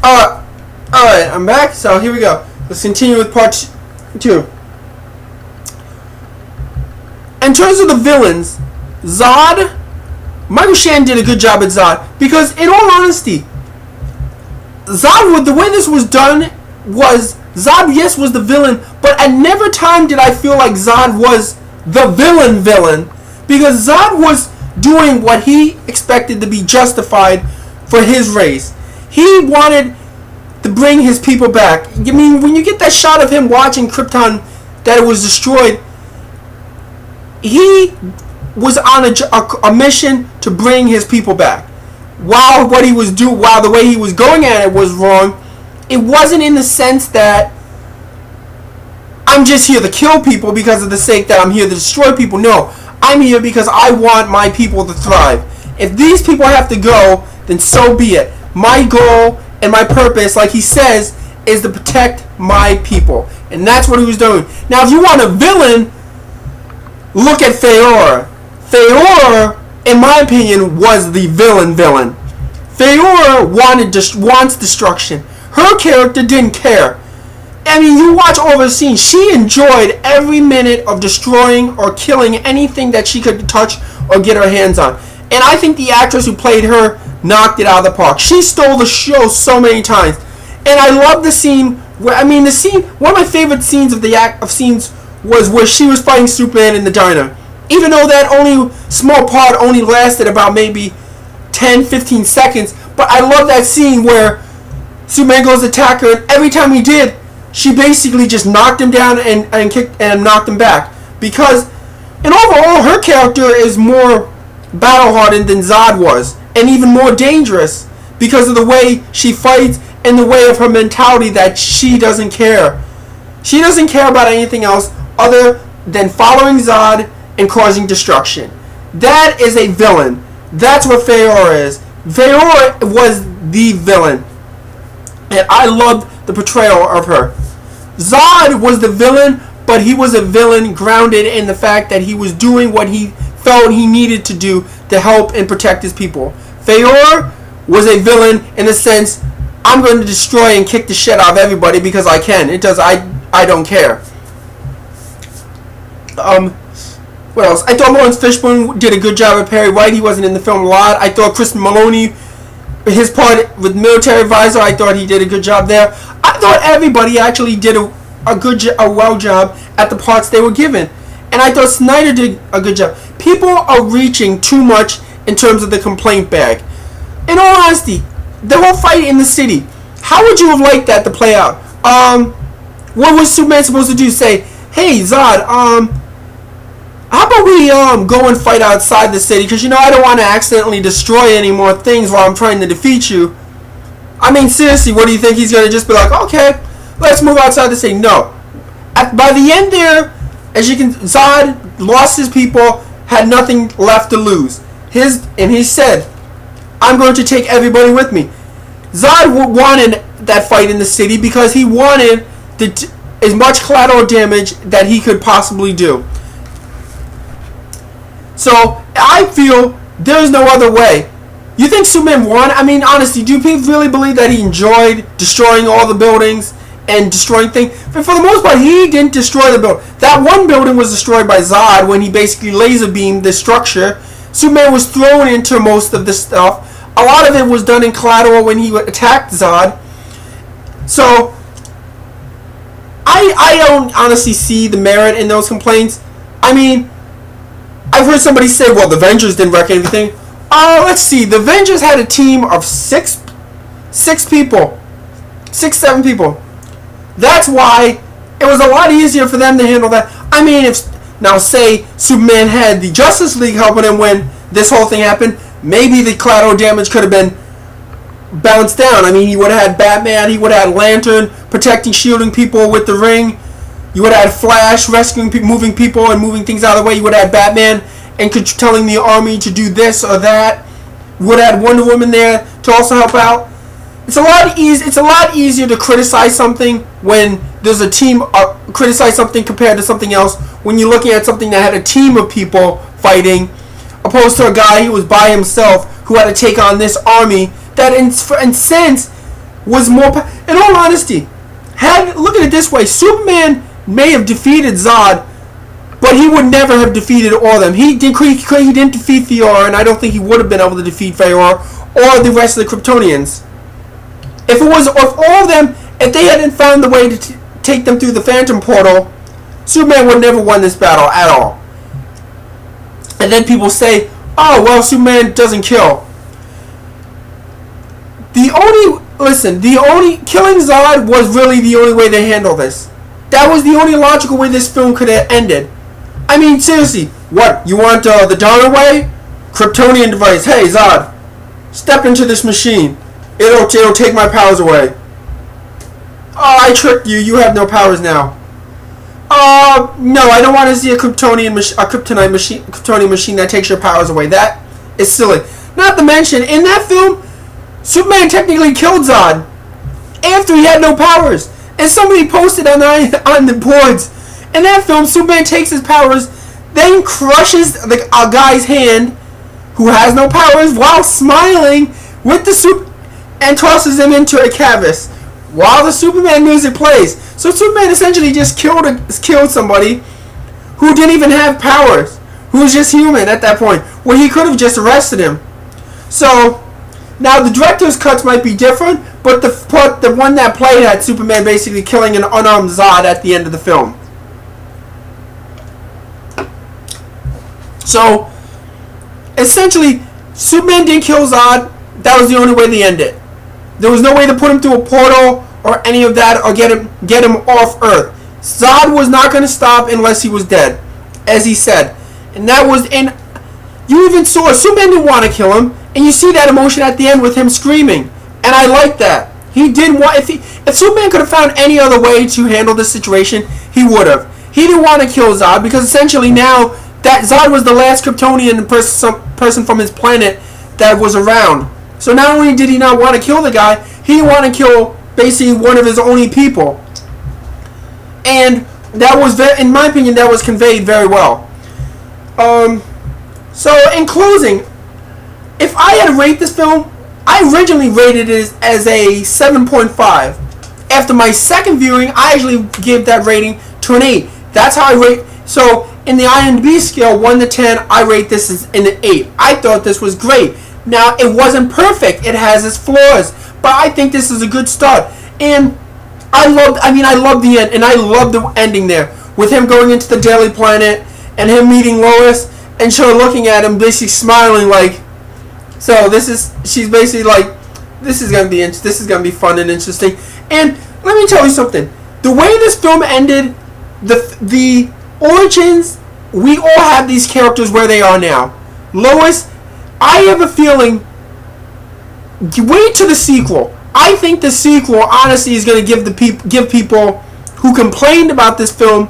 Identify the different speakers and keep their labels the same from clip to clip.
Speaker 1: Alright, I'm back. So here we go. Let's continue with part 2. In terms of the villains, Zod, Michael Shannon did a good job at Zod. Because, in all honesty, Zod, the way this was done was, Zod, yes, was the villain, but at never time did I feel like Zod was the villain. Because Zod was doing what he expected to be justified for his race. He wanted to bring his people back. I mean, when you get that shot of him watching Krypton that it was destroyed, he was on a mission to bring his people back. While the way he was going at it was wrong, it wasn't in the sense that I'm just here to kill people because of the sake that I'm here to destroy people. No, I'm here because I want my people to thrive. If these people have to go, then so be it. My goal and my purpose, like he says, is to protect my people. And that's what he was doing. Now, if you want a villain, look at Faora. Faora, in my opinion, was the villain. Faora wants destruction. Her character didn't care. I mean, you watch over the scene. She enjoyed every minute of destroying or killing anything that she could touch or get her hands on. And I think the actress who played her knocked it out of the park. She stole the show so many times. And I love the scene where, one of my favorite scenes of scenes was where she was fighting Superman in the diner. Even though that small part only lasted about maybe 10-15 seconds. But I love that scene where Superman goes to attack her, and every time he did, she basically just knocked him down and kicked and knocked him back. Because, and overall, her character is more battle-hardened than Zod was. And even more dangerous because of the way she fights and the way of her mentality that she doesn't care. She doesn't care about anything else other than following Zod and causing destruction. That is a villain. That's what Faora is. Faora was the villain. And I loved the portrayal of her. Zod was the villain, but he was a villain grounded in the fact that he was doing what he felt he needed to do to help and protect his people. Faora was a villain in the sense, I'm going to destroy and kick the shit out of everybody because I can. I don't care. What else? I thought Lawrence Fishburne did a good job of Perry White. He wasn't in the film a lot. I thought Chris Maloney, his part with Military Advisor, I thought he did a good job there. I thought everybody actually did a well job at the parts they were given. And I thought Snyder did a good job. People are reaching too much in terms of the complaint bag. In all honesty, the whole fight in the city, how would you have liked that to play out? What was Superman supposed to do? Say, hey Zod, how about we go and fight outside the city? Because I don't want to accidentally destroy any more things while I'm trying to defeat you. I mean, seriously, what do you think he's going to just be like, okay, let's move outside the city? No. By the end there, Zod lost his people, had nothing left to lose. And he said, I'm going to take everybody with me. Zod wanted that fight in the city because he wanted as much collateral damage that he could possibly do. So, I feel there's no other way. You think Superman won? I mean, honestly, do people really believe that he enjoyed destroying all the buildings and destroying things? But for the most part, he didn't destroy the building. That one building was destroyed by Zod when he basically laser beamed the structure. Superman was thrown into most of this stuff. A lot of it was done in collateral when he attacked Zod. So, I don't honestly see the merit in those complaints. I mean, I've heard somebody say, well, the Avengers didn't wreck anything. Let's see. The Avengers had a team of six people. 6-7 people. That's why it was a lot easier for them to handle that. I mean, now say Superman had the Justice League helping him when this whole thing happened, maybe the collateral damage could have been balanced down. I mean, he would have had Batman, he would have had Lantern protecting, shielding people with the ring. You would have had Flash rescuing people, moving people and moving things out of the way. You would have had Batman and telling the army to do this or that. You would have had Wonder Woman there to also help out. It's a lot easier to criticize something when there's a team. Criticize something compared to something else when you're looking at something that had a team of people fighting, opposed to a guy who was by himself who had to take on this army that, in sense, was more. In all honesty, look at it this way: Superman may have defeated Zod, but he would never have defeated all of them. He didn't defeat Fiora, and I don't think he would have been able to defeat Fiora or the rest of the Kryptonians. If all of them, if they hadn't found the way to take them through the Phantom Portal, Superman would have never won this battle at all. And then people say, "Oh, well, Superman doesn't kill." Killing Zod was really the only way they handle this. That was the only logical way this film could have ended. I mean, seriously, what? You want the Donner way? Kryptonian device. Hey, Zod, step into this machine. It'll take my powers away. Oh, I tricked you. You have no powers now. No, I don't want to see a Kryptonian machine that takes your powers away. That is silly. Not to mention, in that film, Superman technically killed Zod after he had no powers. And somebody posted on the boards. In that film, Superman takes his powers, then crushes a guy's hand who has no powers while smiling with the soup and tosses him into a canvas while the Superman music plays. So Superman essentially just killed somebody who didn't even have powers, who was just human at that point, where he could have just arrested him. So now the director's cuts might be different, but the one that played had Superman basically killing an unarmed Zod at the end of the film. So essentially, Superman didn't kill Zod. That was the only way they ended. There was no way to put him through a portal or any of that, or get him off Earth. Zod was not going to stop unless he was dead, as he said. And that was in. You even saw Superman didn't want to kill him, and you see that emotion at the end with him screaming. And I like that. He didn't want. If Superman could have found any other way to handle this situation, he would have. He didn't want to kill Zod because essentially now that Zod was the last Kryptonian person from his planet that was around. So not only did he not want to kill the guy, he didn't want to kill basically one of his only people. And that was, in my opinion, that was conveyed very well. So in closing, if I had to rate this film, I originally rated it as a 7.5. After my second viewing, I actually gave that rating to an 8. That's how I rate. So in the IMDb scale, 1 to 10, I rate this as an 8. I thought this was great. Now, it wasn't perfect. It has its flaws. But I think this is a good start. And I love the end. And I love the ending there. With him going into the Daily Planet and him meeting Lois and her looking at him, basically smiling like, so she's basically like, this is gonna be fun and interesting. And let me tell you something. The way this film ended, the origins, we all have these characters where they are now. Lois, I have a feeling, wait to the sequel. I think the sequel, honestly, is going to give people who complained about this film,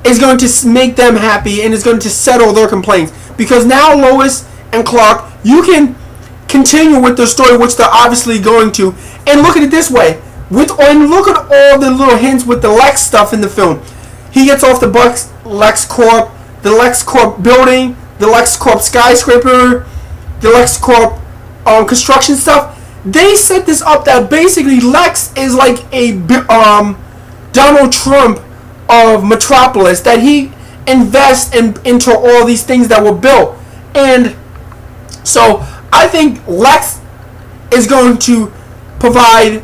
Speaker 1: is going to make them happy and is going to settle their complaints. Because now Lois and Clark, you can continue with their story, which they're obviously going to. And look at it this way. And look at all the little hints with the Lex stuff in the film. He gets off the LexCorp, the LexCorp building, the LexCorp skyscraper, the LexCorp construction stuff. They set this up that basically Lex is like a Donald Trump of Metropolis, that he invests into all these things that were built. And so I think Lex is going to provide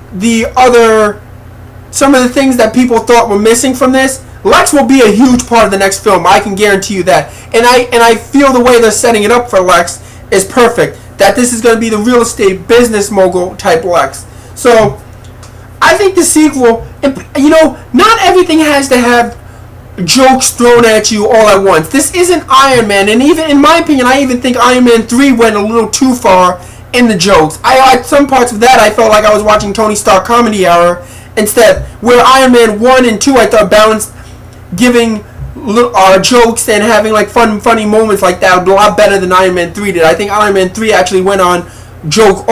Speaker 1: some of the things that people thought were missing from this. Lex will be a huge part of the next film. I can guarantee you that. And I feel the way they're setting it up for Lex is perfect. That this is going to be the real estate business mogul type Lex. So I think the sequel, not everything has to have jokes thrown at you all at once. This isn't Iron Man, and even in my opinion, I even think Iron Man 3 went a little too far in the jokes. At some parts of that, I felt like I was watching Tony Stark Comedy Hour instead, where Iron Man 1 and 2 I thought balanced giving jokes and having like funny moments like that a lot better than Iron Man 3 did. I think Iron Man 3 actually went on joke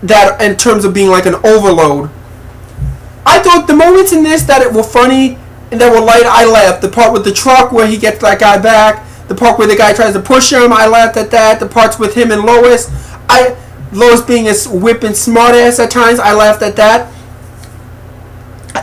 Speaker 1: that in terms of being like an overload. I thought the moments in this that were funny and that were light, I laughed. The part with the truck where he gets that guy back, the part where the guy tries to push him, I laughed at that. The parts with him and Lois, Lois being a whipping smartass at times. I laughed at that.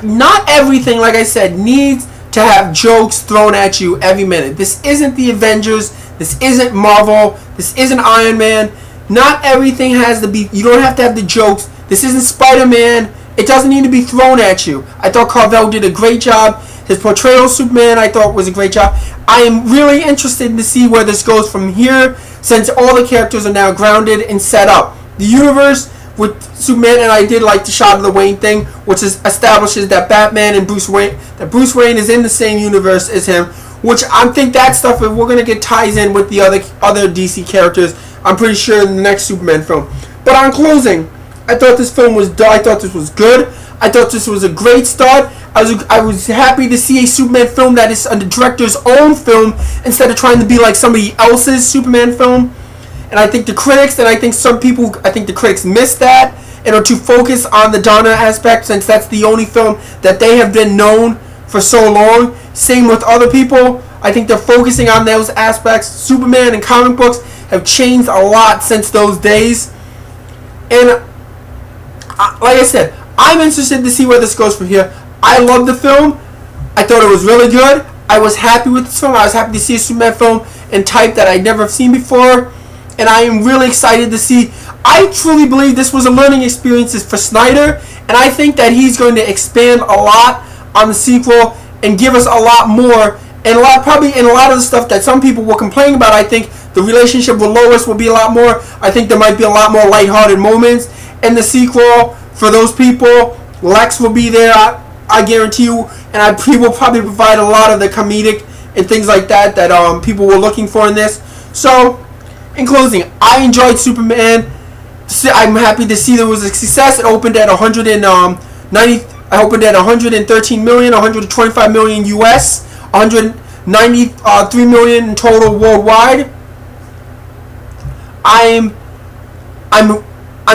Speaker 1: Not everything, like I said, needs to have jokes thrown at you every minute. This isn't the Avengers. This isn't Marvel. This isn't Iron Man. Not everything has to be. You don't have to have the jokes. This isn't Spider-Man. It doesn't need to be thrown at you. I thought Carvel did a great job. His portrayal of Superman, I thought, was a great job. I am really interested to see where this goes from here, since all the characters are now grounded and set up. The universe with Superman, and I did like the shot of the Wayne thing, which establishes that Batman and Bruce Wayne is in the same universe as him, which I think that stuff, if we're going to get ties in with the other DC characters, I'm pretty sure in the next Superman film. But on closing, I thought this film was I thought this was good. I thought this was a great start. I was happy to see a Superman film that is a director's own film instead of trying to be like somebody else's Superman film. And I think the critics, and I think the critics missed that and are too focused on the Donner aspect, since that's the only film that they have been known for so long. Same with other people. I think they're focusing on those aspects. Superman and comic books have changed a lot since those days. And like I said, I'm interested to see where this goes from here. I love the film. I thought it was really good. I was happy with this film. I was happy to see a Superman film in type that I'd never seen before. And I am really excited to see. I truly believe this was a learning experience for Snyder. And I think that he's going to expand a lot on the sequel and give us a lot more. And probably in a lot of the stuff that some people will complain about, I think the relationship with Lois will be a lot more. I think there might be a lot more lighthearted moments in the sequel for those people. Lex will be there, I guarantee you. And he will probably provide a lot of the comedic and things like that people were looking for in this. So, in closing, I enjoyed Superman. I'm happy to see there was a success. It opened at 113 million, 125 million US, 193 million in total worldwide. I'm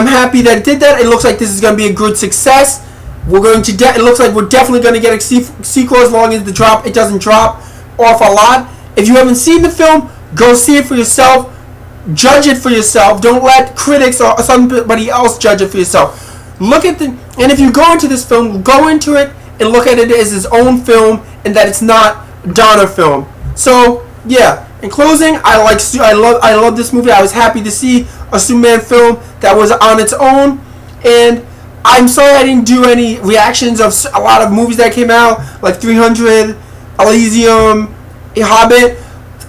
Speaker 1: happy that it did that. It looks like this is going to be a good success. It looks like we're definitely going to get a sequel as long as it doesn't drop off a lot. If you haven't seen the film, go see it for yourself. Judge it for yourself. Don't let critics or somebody else judge it for yourself. And if you go into this film, go into it and look at it as his own film, and that it's not Donner film. So yeah. In closing, I love this movie. I was happy to see a Superman film that was on its own, and I'm sorry I didn't do any reactions of a lot of movies that came out, like 300, Elysium, Hobbit.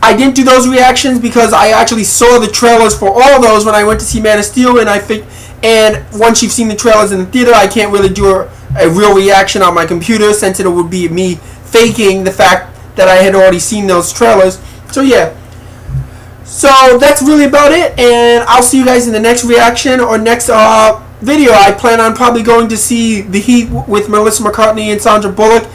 Speaker 1: I didn't do those reactions because I actually saw the trailers for all of those when I went to see Man of Steel, and once you've seen the trailers in the theater, I can't really do a real reaction on my computer, since it would be me faking the fact that I had already seen those trailers. So yeah. So that's really about it, and I'll see you guys in the next reaction or next video. I plan on probably going to see The Heat with Melissa McCartney and Sandra Bullock.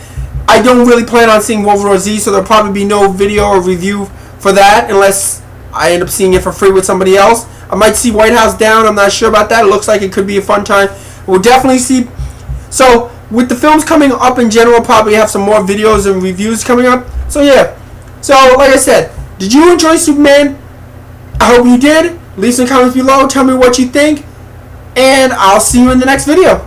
Speaker 1: I don't really plan on seeing World War Z, so there'll probably be no video or review for that unless I end up seeing it for free with somebody else. I might see White House Down. I'm not sure about that. It looks like it could be a fun time. We'll definitely see. So with the films coming up in general, probably have some more videos and reviews coming up. So yeah. So like I said, did you enjoy Superman? I hope you did. Leave some comments below. Tell me what you think. And I'll see you in the next video.